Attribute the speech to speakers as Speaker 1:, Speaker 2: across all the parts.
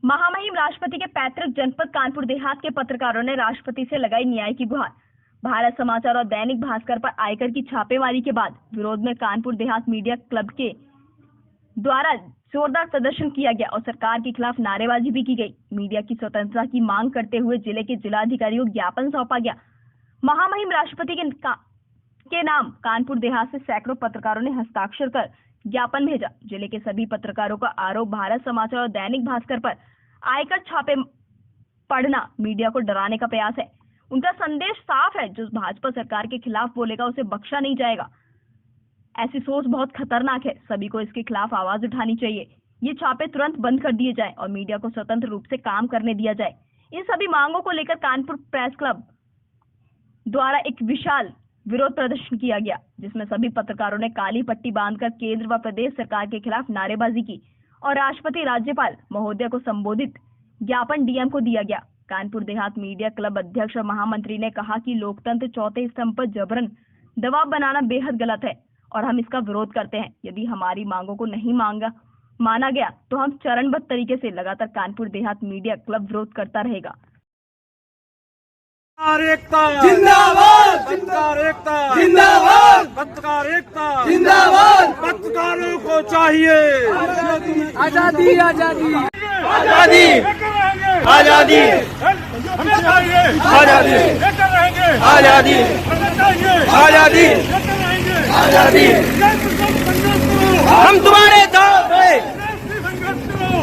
Speaker 1: महामहिम राष्ट्रपति के पैतृक जनपद कानपुर देहात के पत्रकारों ने राष्ट्रपति से लगाई न्याय की गुहार। भारत समाचार और दैनिक भास्कर पर आयकर की छापेमारी के बाद विरोध में कानपुर देहात मीडिया क्लब के द्वारा जोरदार प्रदर्शन किया गया और सरकार के खिलाफ नारेबाजी भी की गई। मीडिया की स्वतंत्रता की मांग करते हुए जिले के जिलाधिकारियों को ज्ञापन सौंपा गया। महामहिम राष्ट्रपति के नाम कानपुर देहात से सैकड़ों पत्रकारों ने हस्ताक्षर कर ज्ञापन भेजा। जिले के सभी पत्रकारों का आरोप भारत समाचार और दैनिक भास्कर पर आयकर छापे पढ़ना मीडिया को डराने का प्रयास है। उनका संदेश साफ है, जो भाजपा सरकार के खिलाफ बोलेगा उसे बख्शा नहीं जाएगा। ऐसी सोच बहुत खतरनाक है, सभी को इसके खिलाफ आवाज उठानी चाहिए। ये छापे तुरंत बंद कर दिए जाए और मीडिया को स्वतंत्र रूप से काम करने दिया जाए। इन सभी मांगों को लेकर कानपुर प्रेस क्लब द्वारा एक विशाल विरोध प्रदर्शन किया गया, जिसमें सभी पत्रकारों ने काली पट्टी बांधकर केंद्र व प्रदेश सरकार के खिलाफ नारेबाजी की और राष्ट्रपति राज्यपाल महोदय को संबोधित ज्ञापन डीएम को दिया गया। कानपुर देहात मीडिया क्लब अध्यक्ष और महामंत्री ने कहा कि लोकतंत्र चौथे स्तंभ पर जबरन दबाव बनाना बेहद गलत है और हम इसका विरोध करते हैं। यदि हमारी मांगों को नहीं माना गया तो हम चरणबद्ध तरीके से लगातार कानपुर देहात मीडिया क्लब विरोध करता रहेगा।
Speaker 2: एकता जिंदाबाद, पत्रकार एकता जिंदाबाद, पत्रकार एकता जिंदाबाद। पत्रकारों को चाहिए आजादी, आजादी, आजादी, आजादी, हमें चाहिए आजादी, आजादी, आजादी, आजादी। हम तुम्हारे साथ हैं,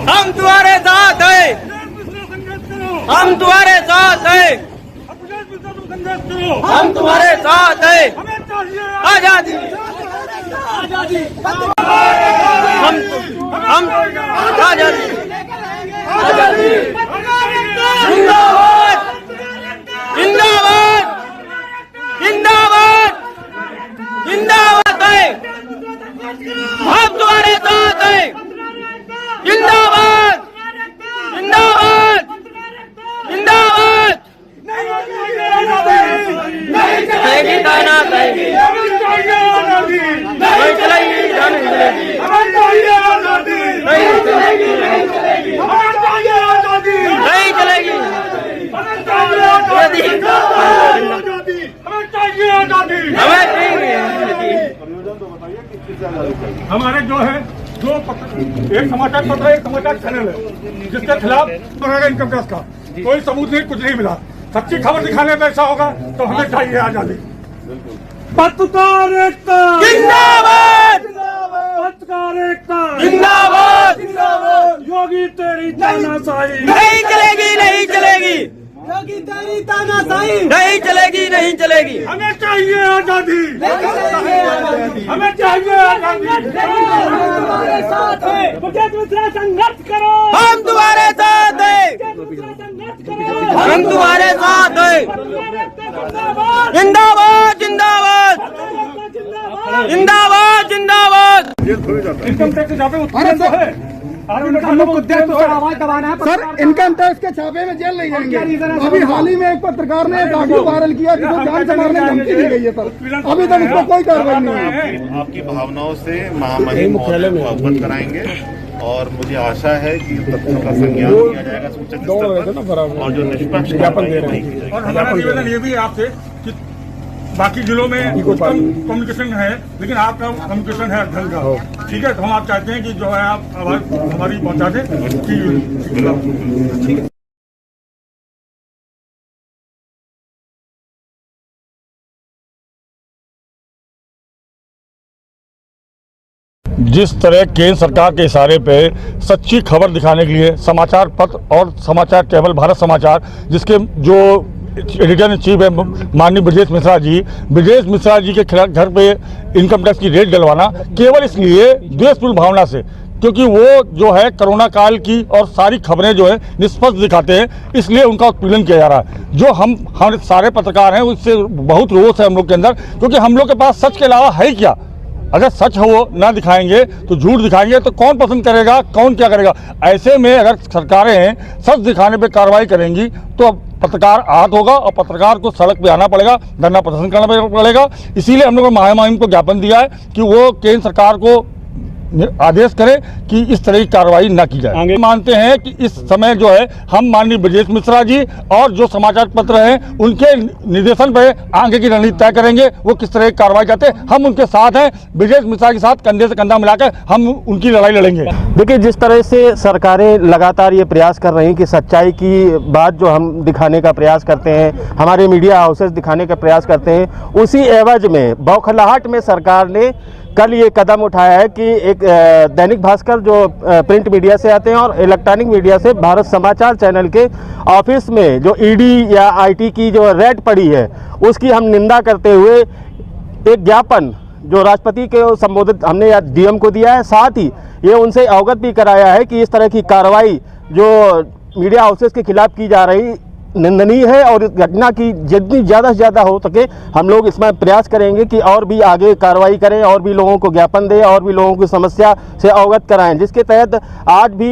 Speaker 2: हम तुम्हारे साथ हैं, हम तुम्हारे साथ हैं, हम तुम्हारे साथ हैं। आजादी, आजादी, हम आजादी, आजादी, जिंदाबाद, जिंदाबाद, जिंदाबाद, जिंदाबाद है। हम तुम्हारे साथ हैं। जिंदाबाद, जिंदाबाद, जिंदाबाद। नहीं चलेगी तानाशाही, नहीं चलेगी, नहीं चलेगी, नहीं चलेगी, नहीं चलेगी, नहीं चलेगी। हमें चाहिए।
Speaker 3: हमारे जो है एक समाचार पत्र, एक समाचार चैनल है जिसके खिलाफ इनकम टैक्स का कोई सबूत नहीं, कुछ नहीं मिला। सच्ची खबर दिखाने में ऐसा होगा तो हमें चाहिए आजादी। पत्रकार एकता जिंदाबाद, पत्रकार एकता जिंदाबाद, योगी तेरी तानाशाही नहीं चलेगी, नहीं चलेगी, योगी तेरी तानाशाही नहीं चलेगी, नहीं चलेगी। हमें चाहिए आजादी, हमें चाहिए आजादी। तुम्हारे साथ है, दूसरा संघर्ष करो, हम तुम्हारे साथ हैं, हम तुम्हारे साथ हैं। जिंदाबाद, जिंदाबाद, जिंदाबाद, जिंदाबाद। इनकम टैक्स छापे उत्तर तो है,
Speaker 4: सर इनकम टैक्स के छापे में जेल नहीं जाएंगे। अभी हाल ही में एक पत्रकार ने एक ऑडियो वायरल किया जिसको जान से मारने की धमकी दी गई है सर, अभी तक उसको कोई कार्रवाई नहीं है।
Speaker 5: आपकी भावनाओं से महामहिम महोदय को अवगत कराएंगे और मुझे आशा है कि तथ्यों का संज्ञान लिया जाएगा सूचक स्तर पर और जो निष्पक्ष ज्ञापन दे रहे हैं।
Speaker 3: और हमारा निवेदन ये भी है आपसे कि बाकी जिलों में कम्युनिकेशन है, लेकिन आपका कम्युनिकेशन है ढंग का, ठीक है। तो हम आप चाहते हैं कि जो है आप आवाज हमारी पहुंचा दें।
Speaker 6: जिस तरह केंद्र सरकार के इशारे पे सच्ची खबर दिखाने के लिए समाचार पत्र और समाचार केवल भारत समाचार, जिसके जो एडिटर इन चीफ है माननीय ब्रजेश मिश्रा जी के खिलाफ घर पे इनकम टैक्स की रेड डलवाना केवल इसलिए द्वेषपूर्ण भावना से, क्योंकि वो जो है कोरोना काल की और सारी खबरें जो है निष्पक्ष दिखाते हैं, इसलिए उनका उत्पीड़न किया जा रहा है। जो हम सारे पत्रकार हैं उससे बहुत रोष है हम लोग के अंदर, क्योंकि हम लोग के पास सच के अलावा है क्या। अगर सच हो ना दिखाएंगे तो झूठ दिखाएंगे तो कौन पसंद करेगा, कौन क्या करेगा। ऐसे में अगर सरकारें सच दिखाने पे कार्रवाई करेंगी तो अब पत्रकार आहत होगा और पत्रकार को सड़क पे आना पड़ेगा, धरना प्रदर्शन करना पड़ेगा। इसीलिए हम लोगों ने महामहिम को ज्ञापन दिया है कि वो केंद्र सरकार को आदेश करें कि इस तरह की कार्रवाई न की जाए। आगे मानते हैं कि इस समय जो है हम माननीय ब्रजेश मिश्रा जी और जो समाचार पत्र हैं उनके निर्देशन पर आगे की रणनीति तय करेंगे, वो किस तरह की कार्रवाई करते हैं। हम उनके साथ हैं, ब्रजेश मिश्रा के साथ कंधे से कंधा मिलाकर हम उनकी लड़ाई लड़ेंगे।
Speaker 7: देखिए, जिस तरह से सरकारें लगातार ये प्रयास कर रही हैं कि सच्चाई की बात जो हम दिखाने का प्रयास करते हैं, हमारे मीडिया हाउसेस दिखाने का प्रयास करते हैं, उसी एवज में बौखलाहट में सरकार ने कल ये कदम उठाया है कि एक दैनिक भास्कर जो प्रिंट मीडिया से आते हैं और इलेक्ट्रॉनिक मीडिया से भारत समाचार चैनल के ऑफिस में जो ईडी या आईटी की जो रेड पड़ी है उसकी हम निंदा करते हुए एक ज्ञापन जो राष्ट्रपति के संबोधित हमने डीएम को दिया है, साथ ही ये उनसे अवगत भी कराया है कि इस तरह की कार्रवाई जो मीडिया हाउसेस के खिलाफ की जा रही निंदनीय है और इस घटना की जितनी ज़्यादा से ज़्यादा हो सके हम लोग इसमें प्रयास करेंगे कि और भी आगे कार्रवाई करें और भी लोगों को ज्ञापन दें और भी लोगों की समस्या से अवगत कराएं, जिसके तहत आज भी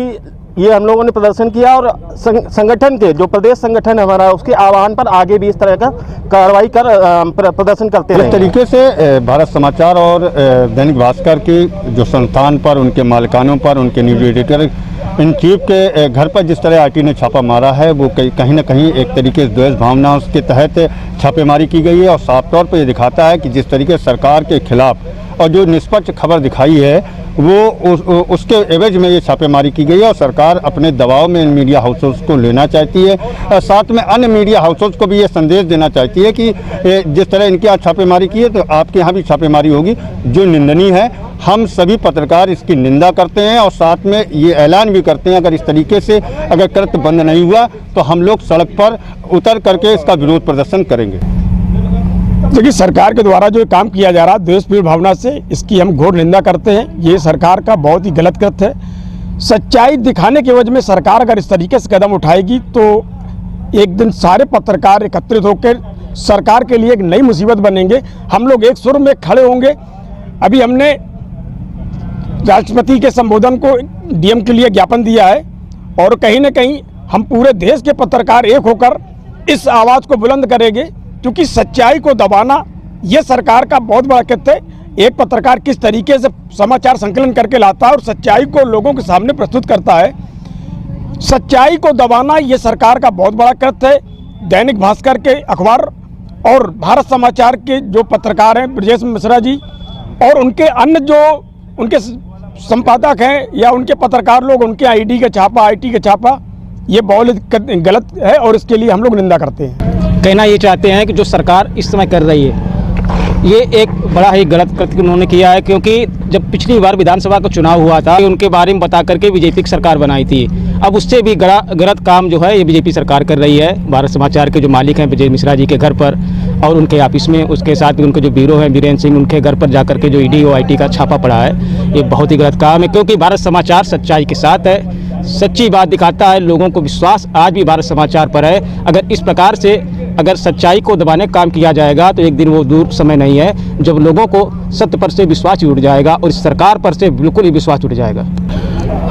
Speaker 7: ये हम लोगों ने प्रदर्शन किया और संगठन के जो प्रदेश संगठन है हमारा उसके आह्वान पर आगे भी इस तरह का कार्रवाई कर प्रदर्शन करते हैं।
Speaker 8: इस तरीके से भारत समाचार और दैनिक भास्कर की जो संस्थान पर, उनके मालिकानों पर, उनके न्यूज एडिटर इन चीफ के घर पर जिस तरह आईटी ने छापा मारा है वो कहीं ना कहीं एक तरीके से द्वेष भावना उसके तहत छापेमारी की गई है और साफ तौर पर ये दिखाता है कि जिस तरीके से सरकार के खिलाफ और जो निष्पक्ष खबर दिखाई है वो उसके एवज में ये छापेमारी की गई है और सरकार अपने दबाव में इन मीडिया हाउसेस को लेना चाहती है और साथ में अन्य मीडिया हाउसेस को भी ये संदेश देना चाहती है कि जिस तरह इनके यहाँ छापेमारी की है तो आपके यहाँ भी छापेमारी होगी, जो निंदनीय है। हम सभी पत्रकार इसकी निंदा करते हैं और साथ में ये ऐलान भी करते हैं अगर इस तरीके से अगर कृत्य बंद नहीं हुआ तो हम लोग सड़क पर उतर करके इसका विरोध प्रदर्शन करेंगे।
Speaker 9: देखिए, सरकार के द्वारा जो काम किया जा रहा है द्वेषपूर्ण भावना से, इसकी हम घोर निंदा करते हैं। ये सरकार का बहुत ही गलत कृत्य है। सच्चाई दिखाने के वजह में सरकार अगर इस तरीके से कदम उठाएगी तो एक दिन सारे पत्रकार एकत्रित होकर सरकार के लिए एक नई मुसीबत बनेंगे। हम लोग एक सुर में खड़े होंगे। अभी हमने राष्ट्रपति के संबोधन को डीएम के लिए ज्ञापन दिया है और कहीं ना कहीं हम पूरे देश के पत्रकार एक होकर इस आवाज़ को बुलंद करेंगे, क्योंकि सच्चाई को दबाना ये सरकार का बहुत बड़ा कृत्य है। एक पत्रकार किस तरीके से समाचार संकलन करके लाता है और सच्चाई को लोगों के सामने प्रस्तुत करता है, सच्चाई को दबाना ये सरकार का बहुत बड़ा कृत्य है। दैनिक भास्कर के अखबार और भारत समाचार के जो पत्रकार हैं ब्रजेश मिश्रा जी और उनके अन्य जो उनके संपादक हैं या उनके पत्रकार लोग, उनके आईडी का छापा, आईटी का छापा, ये बहुत गलत है और इसके लिए हम लोग निंदा करते हैं।
Speaker 10: कहना ये चाहते हैं कि जो सरकार इस समय कर रही है ये एक बड़ा ही गलत कृत्य उन्होंने किया है, क्योंकि जब पिछली बार विधानसभा का चुनाव हुआ था उनके बारे में बता करके बीजेपी की सरकार बनाई थी। अब उससे भी गलत काम जो है ये बीजेपी सरकार कर रही है। भारत समाचार के जो मालिक हैं ब्रजेश मिश्रा जी के घर पर और उनके ऑफिस में, उसके साथ भी उनके जो ब्यूरो हैं बीरेन सिंह, उनके घर पर जाकर के जो ईडी और आईटी का छापा पड़ा है, ये बहुत ही गलत काम है। क्योंकि भारत समाचार सच्चाई के साथ है, सच्ची बात दिखाता है, लोगों को विश्वास आज भी भारत समाचार पर है। अगर इस प्रकार से अगर सच्चाई को दबाने का काम किया जाएगा तो एक दिन वो दूर समय नहीं है जब लोगों को सत्य पर से विश्वास ही उठ जाएगा और इस सरकार पर से बिल्कुल ही विश्वास उठ जाएगा।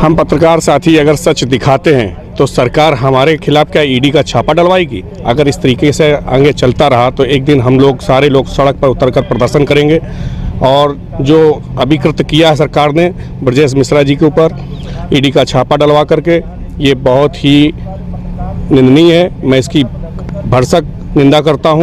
Speaker 11: हम पत्रकार साथी अगर सच दिखाते हैं तो सरकार हमारे खिलाफ क्या ईडी का छापा डलवाएगी? अगर इस तरीके से आगे चलता रहा तो एक दिन हम लोग सारे लोग सड़क पर उतरकर प्रदर्शन करेंगे और जो अभी कृत्य किया है सरकार ने ब्रजेश मिश्रा जी के ऊपर ईडी का छापा डलवा करके, ये बहुत ही निंदनीय है। मैं इसकी भरसक निंदा करता हूं।